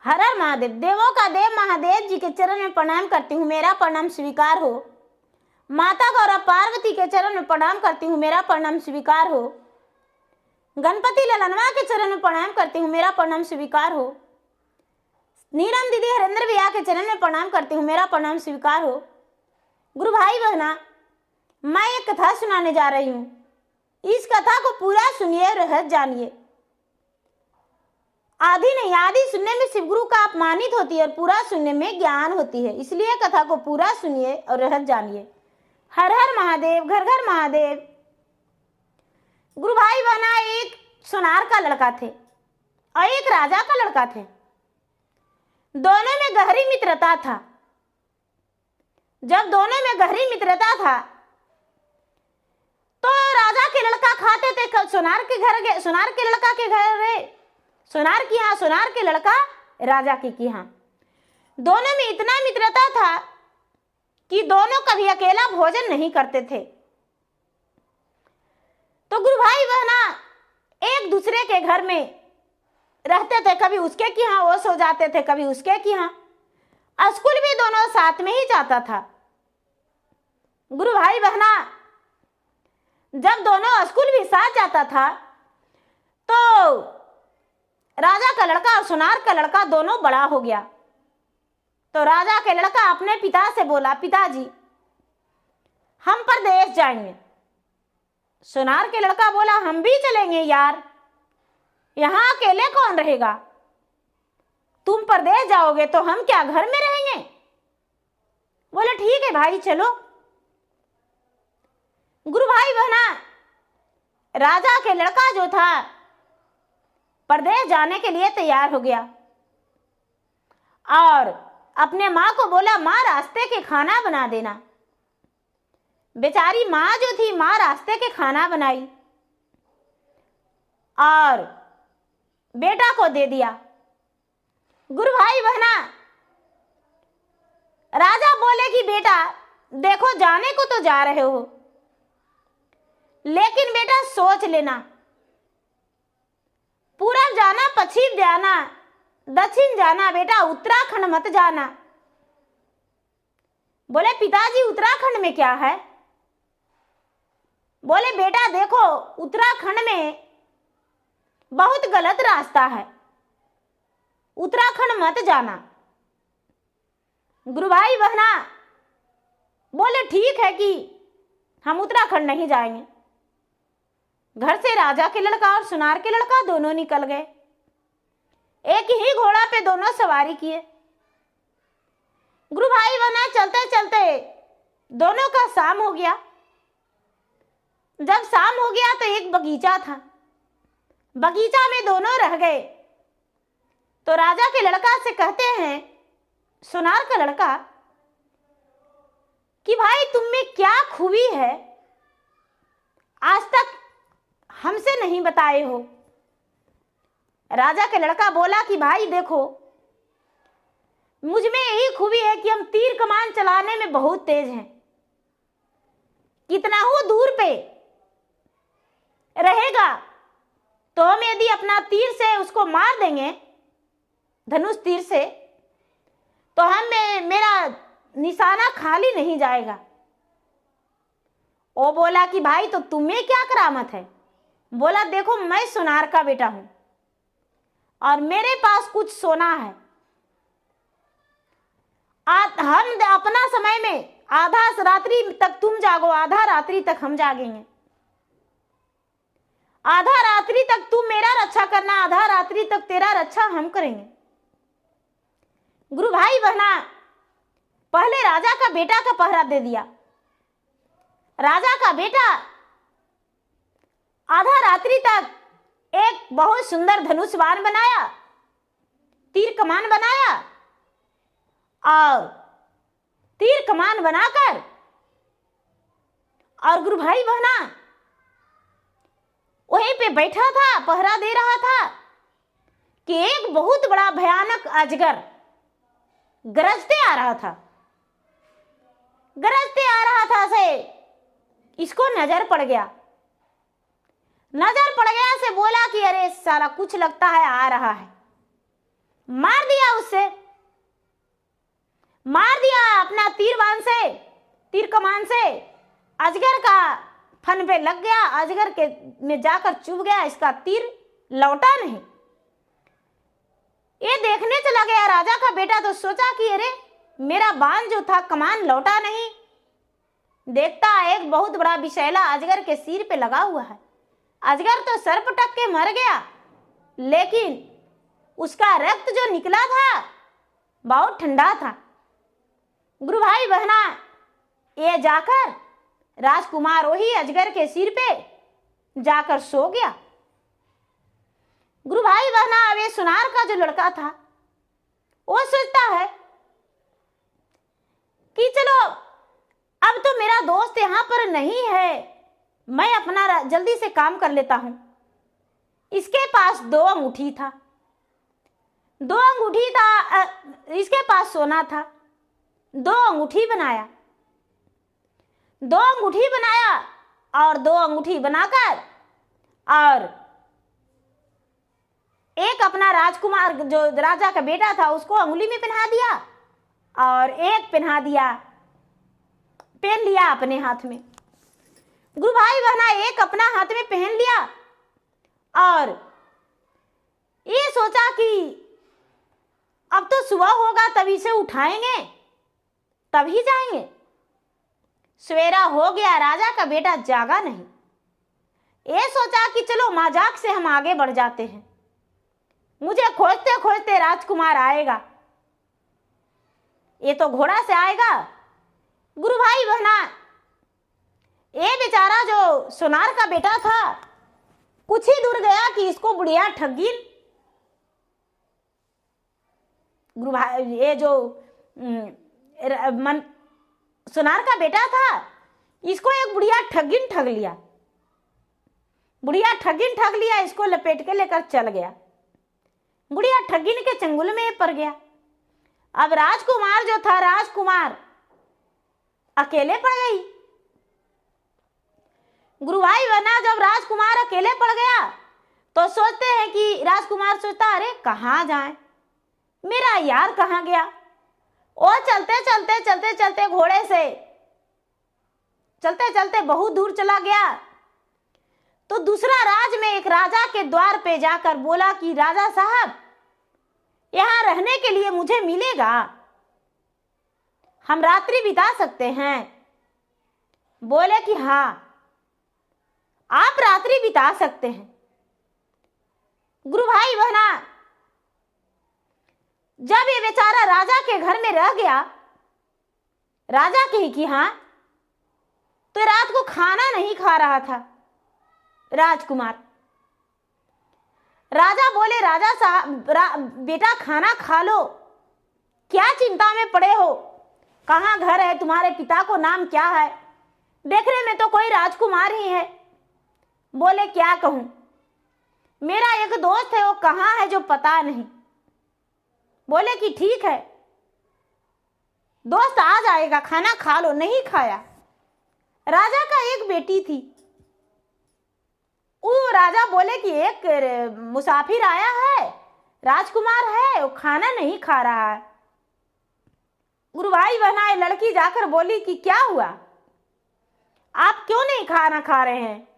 हर हर महादेव। देवों का देव महादेव जी के चरण में प्रणाम करती हूँ, मेरा प्रणाम स्वीकार हो। माता गौरा पार्वती के चरण में प्रणाम करती हूँ, मेरा प्रणाम स्वीकार हो। गणपति ललनवा के चरण में प्रणाम करती हूँ, मेरा प्रणाम स्वीकार हो। नीलम दीदी हरेंद्र भैया के चरण में प्रणाम करती हूँ, मेरा प्रणाम स्वीकार हो। गुरु भाई बहना, मैं एक कथा सुनाने जा रही हूँ। इस कथा को पूरा सुनिए और रहस्य जानिए। आधी नहीं आधी सुनने में शिव गुरु का अपमानित होती है और पूरा सुनने में ज्ञान होती है, इसलिए कथा को पूरा सुनिए और रहस्य जानिए। हर हर महादेव, घर घर महादेव। गुरु भाई बहना, एक सोनार का लड़का थे और एक राजा का लड़का थे। दोनों में गहरी मित्रता था। जब दोनों में गहरी मित्रता था तो राजा के लड़का खाते थे सोनार के घर गए, सोनार के लड़का के घर गए, सोनार की यहाँ, सोनार के लड़का राजा की यहाँ। दोनों में इतना मित्रता था कि दोनों कभी अकेला भोजन नहीं करते थे। तो गुरु भाई बहना एक दूसरे के घर में रहते थे, कभी उसके की यहाँ वो सो जाते थे, कभी उसके की यहाँ। स्कूल भी दोनों साथ में ही जाता था। गुरु भाई बहना जब दोनों स्कूल भी साथ जाता था तो राजा का लड़का और सोनार का लड़का दोनों बड़ा हो गया। तो राजा के लड़का अपने पिता से बोला, पिताजी हम परदेश जाएंगे। सोनार के लड़का बोला, हम भी चलेंगे यार, यहाँ अकेले कौन रहेगा? तुम परदेश जाओगे तो हम क्या घर में रहेंगे? बोले ठीक है भाई चलो। गुरु भाई बहना राजा के लड़का जो था परदेश जाने के लिए तैयार हो गया और अपने माँ को बोला, माँ रास्ते के खाना बना देना। बेचारी माँ जो थी, माँ रास्ते के खाना बनाई और बेटा को दे दिया। गुरु भाई बहना राजा बोले कि बेटा देखो जाने को तो जा रहे हो, लेकिन बेटा सोच लेना, पूरब जाना, पश्चिम जाना, दक्षिण जाना, बेटा उत्तराखंड मत जाना। बोले पिताजी उत्तराखंड में क्या है? बोले बेटा देखो उत्तराखंड में बहुत गलत रास्ता है, उत्तराखंड मत जाना। गुरु भाई बहना बोले ठीक है कि हम उत्तराखंड नहीं जाएंगे। घर से राजा के लड़का और सोनार के लड़का दोनों निकल गए। एक ही घोड़ा पे दोनों सवारी किए। गुरु भाई बहना चलते चलते दोनों का शाम हो गया। जब शाम हो गया तो एक बगीचा था, बगीचा में दोनों रह गए। तो राजा के लड़का से कहते हैं सोनार का लड़का कि भाई तुम में क्या खूबी है, आज तक हमसे नहीं बताए हो। राजा के लड़का बोला कि भाई देखो मुझ में यही खूबी है कि हम तीर कमान चलाने में बहुत तेज हैं। कितना हो दूर पे रहेगा तो हम यदि अपना तीर से उसको मार देंगे, धनुष तीर से, तो मेरा निशाना खाली नहीं जाएगा। वो बोला कि भाई तो तुम्हें क्या करामत है? बोला देखो मैं सोनार का बेटा हूं और मेरे पास कुछ सोना है। हम अपना समय में आधा रात्रि तक तुम जागो, आधा रात्रि तक हम जागेंगे। आधा रात्रि तक तुम मेरा रक्षा करना, आधा रात्रि तक तेरा रक्षा हम करेंगे। गुरु भाई बहना पहले राजा का बेटा का पहरा दे दिया। राजा का बेटा आधा रात्रि तक एक बहुत सुंदर धनुष बाण बनाया, तीर कमान बनाया और तीर कमान बनाकर और गुरु भाई बहना वहीं पे बैठा था, पहरा दे रहा था कि एक बहुत बड़ा भयानक अजगर गरजते आ रहा था। गरजते आ रहा था से इसको नजर पड़ गया। नजर पड़ गया से बोला कि अरे साला कुछ लगता है आ रहा है। मार दिया उससे, मार दिया अपना तीरबान से, तीर कमान से। अजगर का फन पे लग गया, अजगर के में जाकर चुभ गया, इसका तीर लौटा नहीं। ये देखने चला गया राजा का बेटा, तो सोचा कि अरे मेरा बाण जो था कमान लौटा नहीं। देखता एक बहुत बड़ा विषैला अजगर के सिर पे लगा हुआ है। अजगर तो सर पटक के मर गया, लेकिन उसका रक्त जो निकला था बहुत ठंडा था। गुरु भाई बहना, ये जाकर राजकुमार वही अजगर के सिर पे जाकर सो गया। गुरु भाई बहना, अब ये सुनार का जो लड़का था वो सोचता है कि चलो अब तो मेरा दोस्त यहाँ पर नहीं है, मैं अपना जल्दी से काम कर लेता हूं। इसके पास 2 अंगूठी था, 2 अंगूठी था, इसके पास सोना था। 2 अंगूठी बनाया, 2 अंगूठी बनाया और 2 अंगूठी बनाकर और एक अपना राजकुमार जो राजा का बेटा था उसको अंगुली में पहना दिया और एक पहन लिया अपने हाथ में। गुरु भाई बहना, एक अपना हाथ में पहन लिया और ये सोचा कि अब तो सुबह होगा तभी से उठाएंगे तभी जाएंगे। सवेरा हो गया, राजा का बेटा जागा नहीं। ये सोचा कि चलो मजाक से हम आगे बढ़ जाते हैं, मुझे खोजते खोजते राजकुमार आएगा, ये तो घोड़ा से आएगा। गुरु भाई बहना, ये बेचारा जो सोनार का बेटा था कुछ ही दूर गया कि इसको बुढ़िया ठगिन, गुरु भाई ये जो सोनार का बेटा था इसको एक बुढ़िया ठगिन ठग लिया। बुढ़िया ठगिन ठग लिया, इसको लपेट के लेकर चल गया। बुढ़िया ठगिन के चंगुल में पड़ गया। अब राजकुमार जो था, राजकुमार अकेले पड़ गई। गुरु भाई बहना, जब राजकुमार अकेले पड़ गया तो सोचते हैं कि राजकुमार सोचता अरे कहाँ जाए, मेरा यार कहाँ गया। और चलते चलते चलते चलते घोड़े से चलते चलते बहुत दूर चला गया तो दूसरा राज में एक राजा के द्वार पे जाकर बोला कि राजा साहब, यहां रहने के लिए मुझे मिलेगा, हम रात्रि बिता सकते हैं। बोले कि हाँ, आप रात्रि बिता सकते हैं। गुरु भाई बहना, जब ये बेचारा राजा के घर में रह गया, राजा के ही हाँ, तो रात को खाना नहीं खा रहा था राजकुमार। राजा बोले राजा साहब, बेटा खाना खा लो, क्या चिंता में पड़े हो, कहाँ घर है तुम्हारे पिता को नाम क्या है, देखने में तो कोई राजकुमार ही है। बोले क्या कहूं, मेरा एक दोस्त है, वो कहाँ है जो पता नहीं। बोले कि ठीक है, दोस्त आ जाएगा, खाना खा लो। नहीं खाया। राजा का एक बेटी थी, वो राजा बोले कि एक मुसाफिर आया है, राजकुमार है, वो खाना नहीं खा रहा है। गुरु भाई बहना, लड़की जाकर बोली कि क्या हुआ, आप क्यों नहीं खाना खा रहे हैं।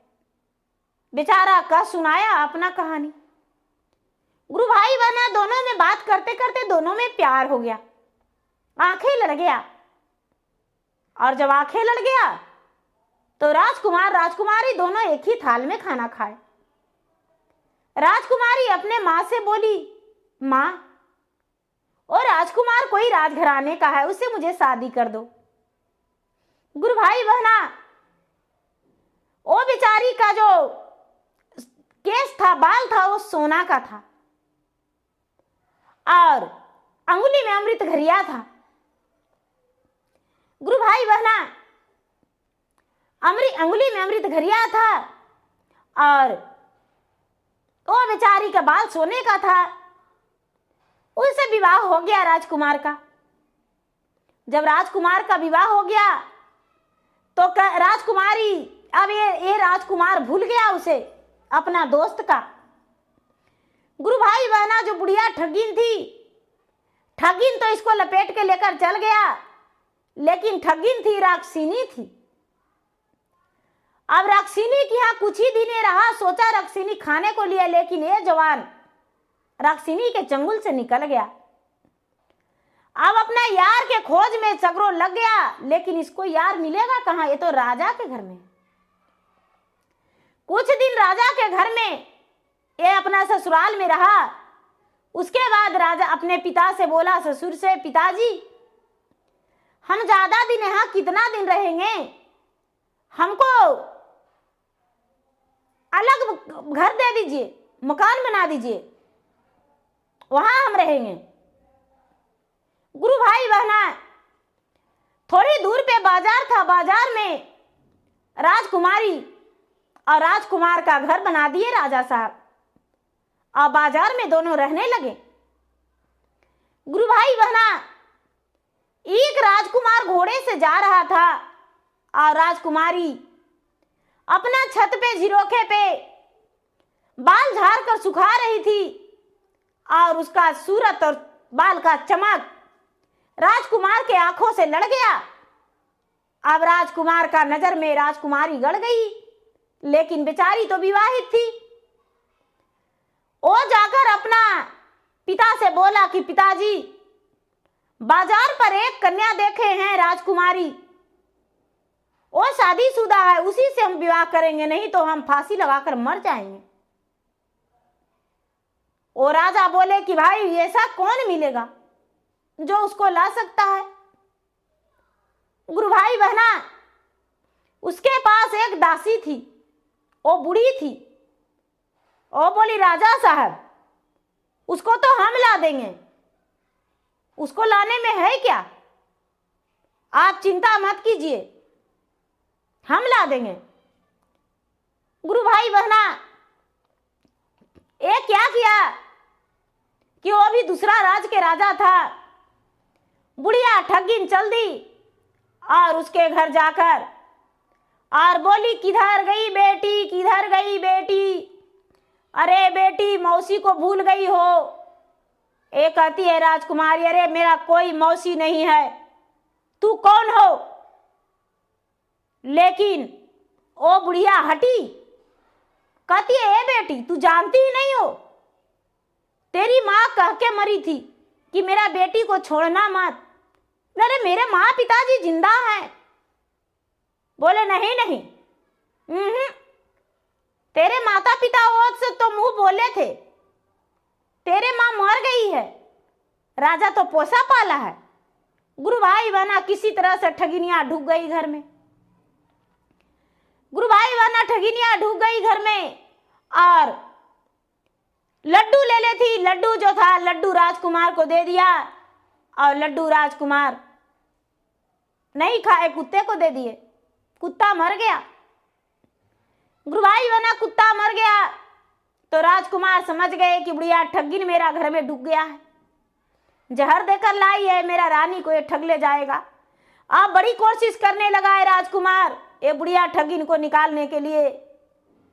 बेचारा का सुनाया अपना कहानी। गुरु भाई बहना, दोनों में बात करते करते दोनों में प्यार हो गया, आंखें लड़ गया। और जब आंखें लड़ गया तो राजकुमार राजकुमारी दोनों एक ही थाल में खाना खाए। राजकुमारी अपने माँ से बोली, माँ, और राजकुमार कोई राजघराने का है, उससे मुझे शादी कर दो। गुरु भाई बहना, वो बेचारी का जो केस था, बाल था, वो सोना का था और अंगुली में अमृत घरिया था। गुरु भाई बहना, अंगुली में अमृत घरिया था और वो बेचारी का बाल सोने का था। उससे विवाह हो गया राजकुमार का। जब राजकुमार का विवाह हो गया तो राजकुमारी, अब ये राजकुमार भूल गया उसे, अपना दोस्त का। गुरु भाई बहना, जो बुढ़िया ठगिन थी, ठगिन तो इसको लपेट के लेकर चल गया, लेकिन ठगिन थी राक्षिनी थी। अब राक्षिनी के यहाँ कुछ ही दिन रहा, सोचा राक्षिनी खाने को लिए, लेकिन ये जवान राक्षिनी के चंगुल से निकल गया। अब अपना यार के खोज में सगरो लग गया, लेकिन इसको यार मिलेगा कहाँ, ये तो राजा के घर में। कुछ दिन राजा के घर में ये अपना ससुराल में रहा। उसके बाद राजा अपने पिता से बोला, ससुर से, पिताजी हम ज्यादा दिन यहाँ कितना दिन रहेंगे, हमको अलग घर दे दीजिए, मकान बना दीजिए, वहां हम रहेंगे। गुरु भाई बहना, थोड़ी दूर पे बाजार था, बाजार में राजकुमारी और राजकुमार का घर बना दिए राजा साहब, और बाजार में दोनों रहने लगे। गुरु भाई बहना, एक राजकुमार घोड़े से जा रहा था और राजकुमारी अपना छत पे झिरोखे पे बाल झाड़ कर सुखा रही थी, और उसका सूरत और बाल का चमक राजकुमार के आंखों से लड़ गया। अब राजकुमार का नजर में राजकुमारी गड़ गई, लेकिन बेचारी तो विवाहित थी। वो जाकर अपना पिता से बोला कि पिताजी बाजार पर एक कन्या देखे हैं राजकुमारी, वो शादीशुदा है, उसी से हम विवाह करेंगे, नहीं तो हम फांसी लगाकर मर जाएंगे। वो राजा बोले कि भाई ऐसा कौन मिलेगा जो उसको ला सकता है। गुरु भाई बहना, उसके पास एक दासी थी, वो बूढ़ी थी। वो बोली, राजा साहब उसको तो हम ला देंगे, उसको लाने में है क्या, आप चिंता मत कीजिए, हम ला देंगे। गुरु भाई बहना, ये क्या किया कि वो भी दूसरा राज के राजा था। बुढ़िया ठगिन चल दी और उसके घर जाकर और बोली, किधर गई बेटी, किधर गई बेटी, अरे बेटी मौसी को भूल गई हो। एक कहती है राजकुमारी, अरे मेरा कोई मौसी नहीं है, तू कौन हो। लेकिन वो बुढ़िया हटी, कहती है, ए बेटी तू जानती ही नहीं हो, तेरी माँ कह के मरी थी कि मेरा बेटी को छोड़ना मत। अरे मेरे माँ पिताजी जिंदा हैं। बोले नहीं नहीं, तेरे माता पिता और से तो मुंह बोले थे, तेरे माँ मर गई है, राजा तो पोसा पाला है। गुरु भाई बहना, किसी तरह से ठगिनियां ढुक गई घर में। गुरु भाई बहना, ठगिनियां ढुक गई घर में और लड्डू ले ले थी। लड्डू जो था, लड्डू राजकुमार को दे दिया और लड्डू राजकुमार नहीं खाए, कुत्ते को दे दिए, कुत्ता मर गया। गुरु भाई बहना, कुत्ता मर गया तो राजकुमार समझ गए कि बुढ़िया ठगिन मेरा घर में डूब गया है, जहर देकर लाई है, मेरा रानी को ये ठग ले जाएगा। अब बड़ी कोशिश करने लगा है राजकुमार ये बुढ़िया ठगिन को निकालने के लिए,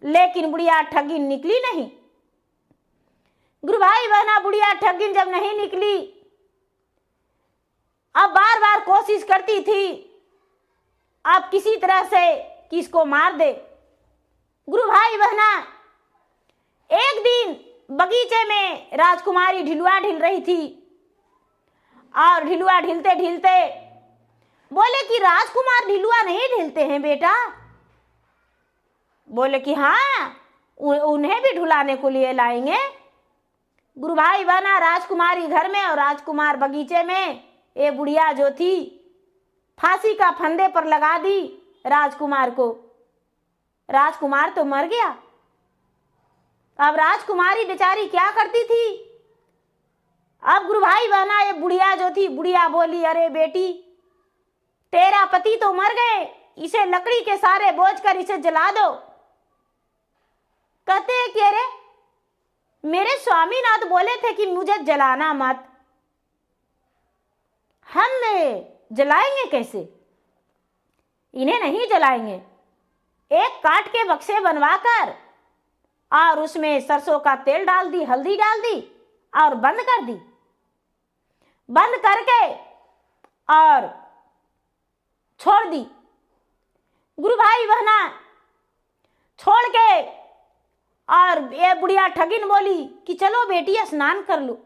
लेकिन बुढ़िया ठगिन निकली नहीं। गुरु भाई बहना, बुढ़िया ठगिन जब नहीं निकली, अब बार बार कोशिश करती थी अब किसी तरह से कि इसको मार दे। गुरु भाई बहना, एक दिन बगीचे में राजकुमारी ढिलुआ ढिल रही थी और ढिलुआ ढिलते ढिलते बोले कि राजकुमार ढिलुआ नहीं ढिलते हैं बेटा। बोले कि हाँ, उन्हें भी ढुलाने को लिए लाएंगे। गुरु भाई बहना, राजकुमारी घर में और राजकुमार बगीचे में। ये बुढ़िया जो थी फांसी का फंदे पर लगा दी राजकुमार को। राजकुमार तो मर गया। अब राजकुमारी बेचारी क्या करती थी। अब गुरु भाई बहना, ये बुढ़िया जो थी, बुढ़िया बोली, अरे बेटी तेरा पति तो मर गए, इसे लकड़ी के सारे बोझ कर इसे जला दो। कहते हैं कि अरे मेरे स्वामीनाथ बोले थे कि मुझे जलाना मत, हम जलाएंगे कैसे, इन्हें नहीं जलाएंगे। एक काट के बक्से बनवाकर और उसमें सरसों का तेल डाल दी, हल्दी डाल दी और बंद कर दी। बंद करके और छोड़ दी। गुरु भाई बहना छोड़ के और ये बुढ़िया ठगिन बोली कि चलो बेटी स्नान कर लो।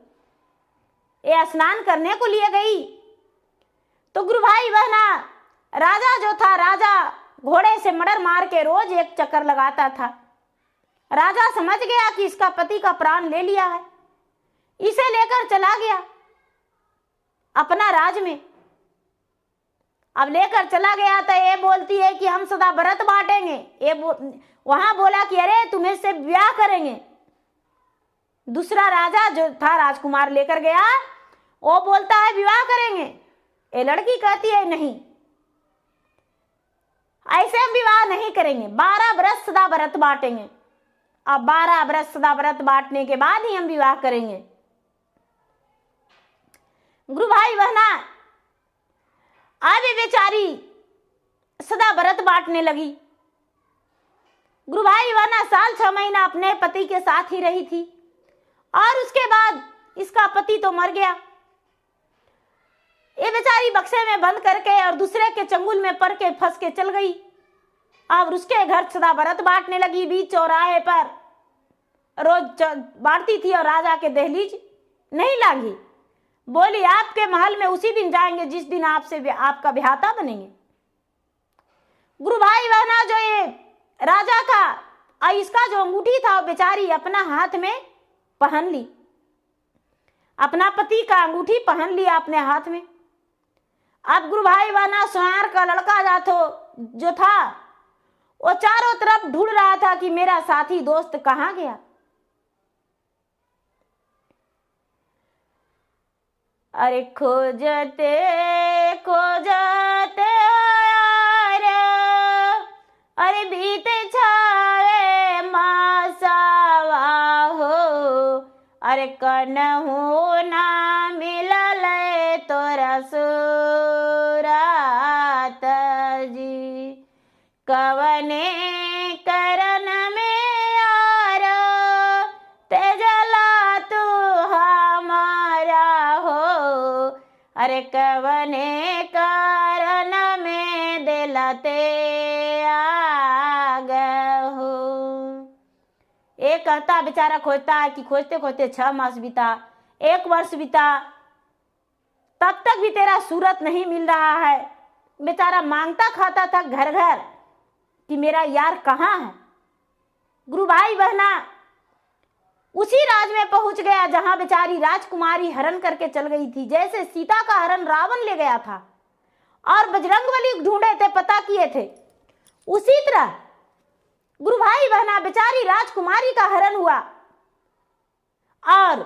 ये स्नान करने को लिए गई तो गुरु भाई बहना राजा जो था, राजा घोड़े से मडर मार के रोज एक चक्कर लगाता था। राजा समझ गया कि इसका पति का प्राण ले लिया है, इसे लेकर चला गया अपना राज में। अब लेकर चला गया तो ये बोलती है कि हम सदा व्रत बांटेंगे। ये वहां बोला कि अरे तुम्हें से ब्याह करेंगे। दूसरा राजा जो था राजकुमार लेकर गया, वो बोलता है विवाह करेंगे। ये लड़की कहती है नहीं, ऐसे हम विवाह नहीं करेंगे, 12 वर्ष सदा व्रत बांटेंगे। अब 12 वर्ष सदा व्रत बांटने के बाद ही हम विवाह करेंगे। गुरु भाई बहना अब बेचारी सदा व्रत बांटने लगी। गुरु भाई बहना साल 6 महीना अपने पति के साथ ही रही थी और उसके बाद इसका पति तो मर गया। ये बेचारी बक्से में बंद करके और दूसरे के चंगुल में पड़ के फंस के चल गई। अब उसके घर सदा व्रत बांटने लगी। बीच चौराहे पर रोज बांटती थी और राजा के दहलीज नहीं लागी। बोली आपके महल में उसी दिन जाएंगे जिस दिन आपसे आपका ब्याहता बनेंगे। गुरु भाई बहना जो ये राजा का और इसका जो अंगूठी था वो बेचारी अपना हाथ में पहन ली। अपना पति का अंगूठी पहन लिया अपने हाथ में। अब गुरु भाई बहना सुनार का लड़का जो था वो चारों तरफ ढूंढ रहा था कि मेरा साथी दोस्त कहाँ गया। अरे खोजते खोजते अरे बीते छावे मासावा हो, अरे कनहु ना मिलल तोरा सुरात जी। कवने करन में यार तेजला तू हमारा हो, अरे कवने करन में दिलते आग हो। एक कहता बेचारा खोजता है कि खोजते खोजते 6 मास बीता, 1 वर्ष बीता, तब तक भी तेरा सूरत नहीं मिल रहा है। बेचारा मांगता खाता था घर घर कि मेरा यार कहाँ है। गुरु भाई बहना उसी राज में पहुंच गया जहां बेचारी राजकुमारी हरण करके चल गई थी। जैसे सीता का हरण रावण ले गया था और बजरंगबली ढूंढे थे, पता किए थे, उसी तरह गुरु भाई बहना बेचारी राजकुमारी का हरण हुआ और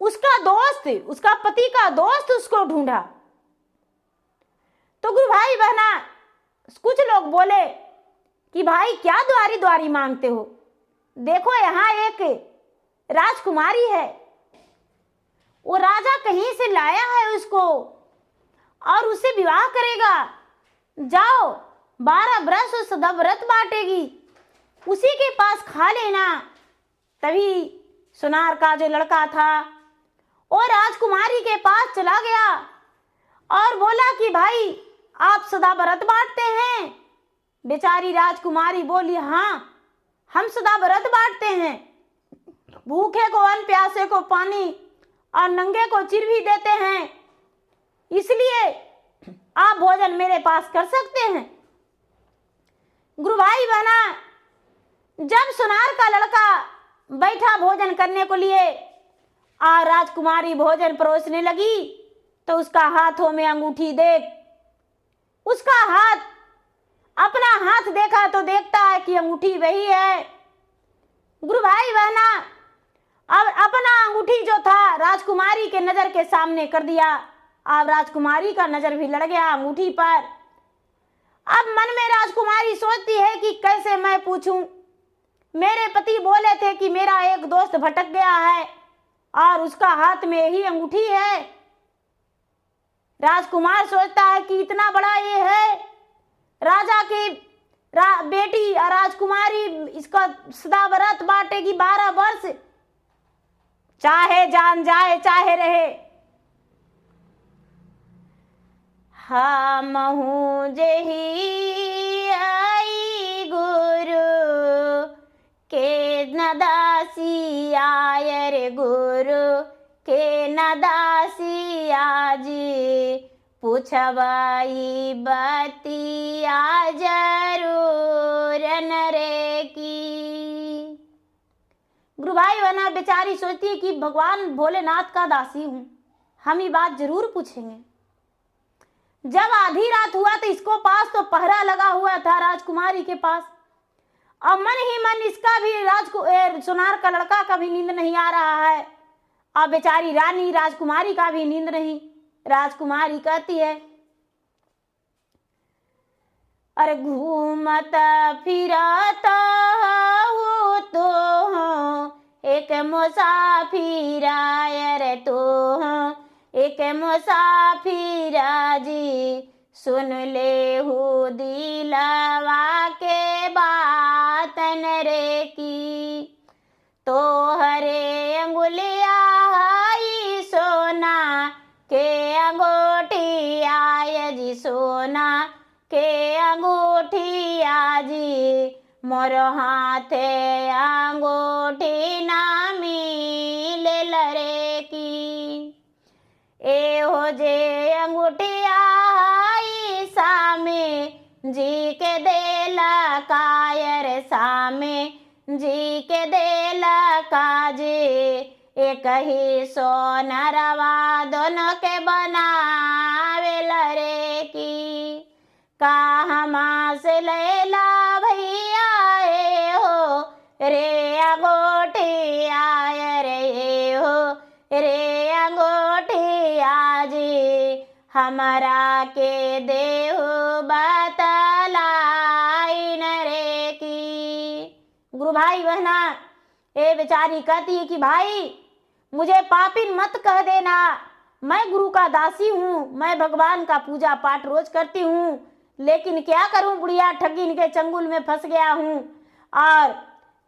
उसका दोस्त, उसका पति का दोस्त उसको ढूंढा। तो गुरु भाई बहना कुछ लोग बोले कि भाई क्या द्वारी द्वारी मांगते हो, देखो यहाँ एक राजकुमारी है, वो राजा कहीं से लाया है उसको और उससे विवाह करेगा। जाओ 12 वर्ष सदा व्रत बांटेगी, उसी के पास खा लेना। तभी सुनार का जो लड़का था वो राजकुमारी के पास चला गया और बोला कि भाई आप सदा व्रत बांटते हैं। बेचारी राजकुमारी बोली हाँ हम सदा व्रत बांटते हैं, भूखे को अन्न, प्यासे को पानी और नंगे को चिर भी देते हैं, इसलिए आप भोजन मेरे पास कर सकते हैं। गुरु भाई बहना जब सुनार का लड़का बैठा भोजन करने को लिए और राजकुमारी भोजन परोसने लगी तो उसका हाथों में अंगूठी देख, उसका हाथ, अपना हाथ देखा तो देखता है कि अंगूठी वही है। गुरु भाई बहना अब अपना अंगूठी जो था राजकुमारी के नजर के सामने कर दिया। अब राजकुमारी का नजर भी लड़ गया अंगूठी पर। अब मन में राजकुमारी सोचती है कि कैसे मैं पूछूं, मेरे पति बोले थे कि मेरा एक दोस्त भटक गया है और उसका हाथ में यही अंगूठी है। राजकुमार सोचता है कि इतना बड़ा ये है, राजा की बेटी और राजकुमारी इसका सदा व्रत बांटेगी 12 वर्ष, चाहे जान जाए चाहे रहे, हम हूँ जेही आई गुरु के न दासी आय रे गुरु के न दासी आजी पूछवाई बतिया जरूर नरे की। गुरु भाई बहना बेचारी सोचती है कि भगवान भोलेनाथ का दासी हूं, हम ये बात जरूर पूछेंगे। जब आधी रात हुआ तो इसको पास तो पहरा लगा हुआ था राजकुमारी के पास, और मन ही मन इसका भी सोनार का लड़का का भी नींद नहीं आ रहा है, और बेचारी रानी राजकुमारी का भी नींद नहीं। राजकुमारी कहती है, अरे घूमता फिरता हो तो एक मुसाफिर रे तो एक मुसाफिर जी सुन ले हो दिलवा के बात रे की। तो हरे अंगुलिया आई सोना के अंगूठी आय जी सोना के अंगूठी आजी मोर हाथे अंगूठी ना मिले लरे की। ए हो जे अंगूठी आई सामे जी के देला कायर सामे जी के देला काजे एक ही सोनरवा दोनों के बनावे लरे की। कहाँ से लैला भैया ए हो रे अंगूठी आय रे हो रे अंगूठी आजी हमारा के देहो बतलाई नरे की। गुरु भाई बहना ए बेचारी कहती है कि भाई मुझे पापिन मत कह देना, मैं गुरु का दासी हूँ, मैं भगवान का पूजा पाठ रोज करती हूँ, लेकिन क्या करूं बुढ़िया ठगिन के चंगुल में फंस गया हूं, और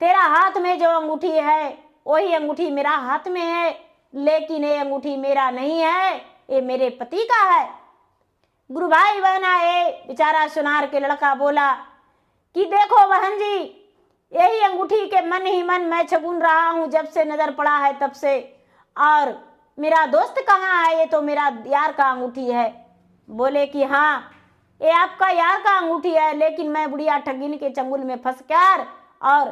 तेरा हाथ में जो अंगूठी है वही अंगूठी मेरा हाथ में है, लेकिन ये अंगूठी मेरा नहीं है, ये मेरे पति का है। गुरु भाई बहना ये बेचारा सोनार के लड़का बोला कि देखो बहन जी, यही अंगूठी के मन ही मन मैं छगुन रहा हूं जब से नजर पड़ा है तब से, और मेरा दोस्त कहाँ है, ये तो मेरा यार का अंगूठी है। बोले कि हाँ ये आपका यार का अंगूठी है, लेकिन मैं बुढ़िया ठगिन के चंगुल में फंस कर और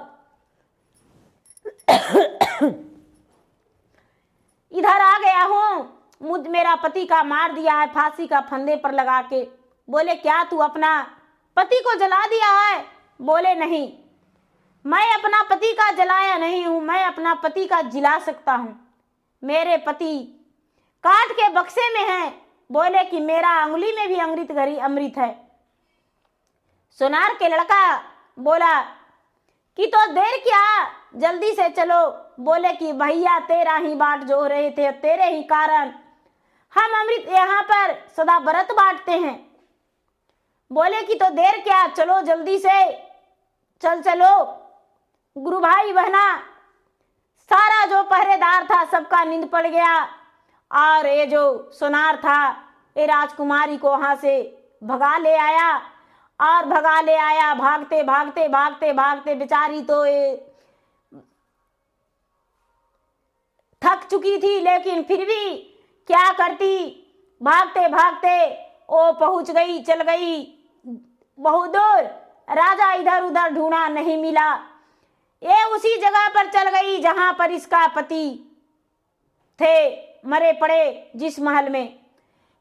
इधर आ गया हूं, मुझ मेरा पति का मार दिया है फांसी का फंदे पर लगा के। बोले क्या तू अपना पति को जला दिया है? बोले नहीं, मैं अपना पति का जलाया नहीं हूं, मैं अपना पति का जिला सकता हूं, मेरे पति काट के बक्से में है। बोले कि मेरा अंगुली में भी अमृत है। सोनार के लड़का बोला कि तो देर क्या, जल्दी से चलो। बोले कि भैया तेरा ही बाट जो रहे थे, तेरे ही कारण हम अमृत यहाँ पर सदा व्रत बांटते हैं। बोले कि तो देर क्या, चलो जल्दी से चलो। गुरु भाई बहना सारा जो पहरेदार था सबका नींद पड़ गया, और ये जो सोनार था ये राजकुमारी को वहां से भगा ले आया, और भगा ले आया। भागते भागते भागते भागते बेचारी तो ये थक चुकी थी, लेकिन फिर भी क्या करती, भागते भागते वो पहुंच गई, चल गई बहुत दूर। राजा इधर उधर ढूंढा, नहीं मिला। ये उसी जगह पर चल गई जहां पर इसका पति थे मरे पड़े, जिस महल में।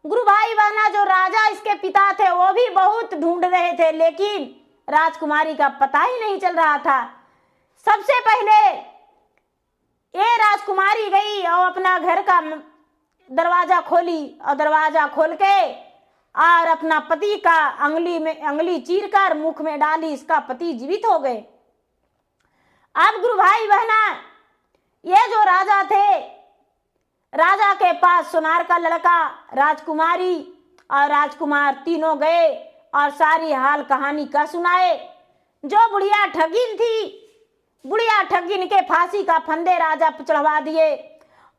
गुरु भाई बहना जो राजा इसके पिता थे वो भी बहुत ढूंढ रहे थे, लेकिन राजकुमारी का पता ही नहीं चल रहा था। सबसे पहले ये राजकुमारी गई और अपना घर का दरवाजा खोली, और दरवाजा खोल के और अपना पति का अंगुली चीर कर मुख में डाली, इसका पति जीवित हो गए। अब गुरु भाई बहना ये जो राजा थे, राजा के पास सोनार का लड़का, राजकुमारी और राजकुमार तीनों गए और सारी हाल कहानी का सुनाए। जो बुढ़िया ठगिन थी, बुढ़िया ठगिन के फांसी का फंदे राजा पर चढ़वा दिए,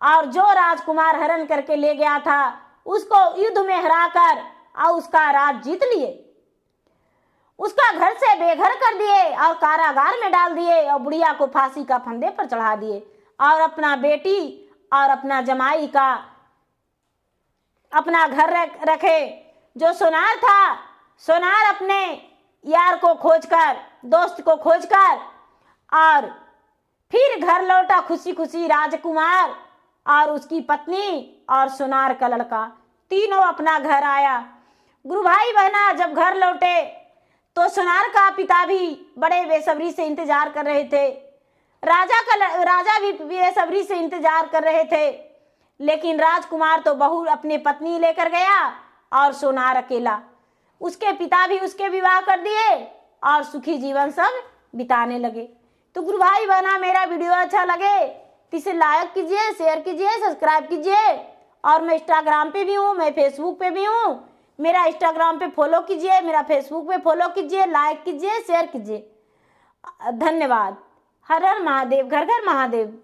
और जो राजकुमार हरण करके ले गया था उसको युद्ध में हराकर और उसका राज जीत लिए। उसका घर से बेघर कर दिए और कारागार में डाल दिए और बुढ़िया को फांसी का फंदे पर चढ़ा दिए और अपना बेटी और अपना जमाई का अपना घर रखे। जो सोनार था, सोनार अपने यार को खोजकर, दोस्त को खोजकर और फिर घर लौटा खुशी खुशी। राजकुमार और उसकी पत्नी और सोनार का लड़का तीनों अपना घर आया। गुरु भाई बहना जब घर लौटे तो सोनार का पिता भी बड़े बेसब्री से इंतजार कर रहे थे। राजा भी बेसब्री से इंतजार कर रहे थे। लेकिन राजकुमार तो बहू अपने पत्नी लेकर गया और सोनार अकेला। उसके पिता भी उसके विवाह कर दिए और सुखी जीवन सब बिताने लगे। तो गुरु भाई बहना मेरा वीडियो अच्छा लगे तो इसे लाइक कीजिए, शेयर कीजिए, सब्सक्राइब कीजिए। और मैं इंस्टाग्राम पे भी हूँ, मैं फेसबुक पे भी हूँ। मेरा इंस्टाग्राम पे फॉलो कीजिए, मेरा फेसबुक पे फॉलो कीजिए, लाइक कीजिए, शेयर कीजिए। धन्यवाद। हर हर महादेव, घर घर महादेव।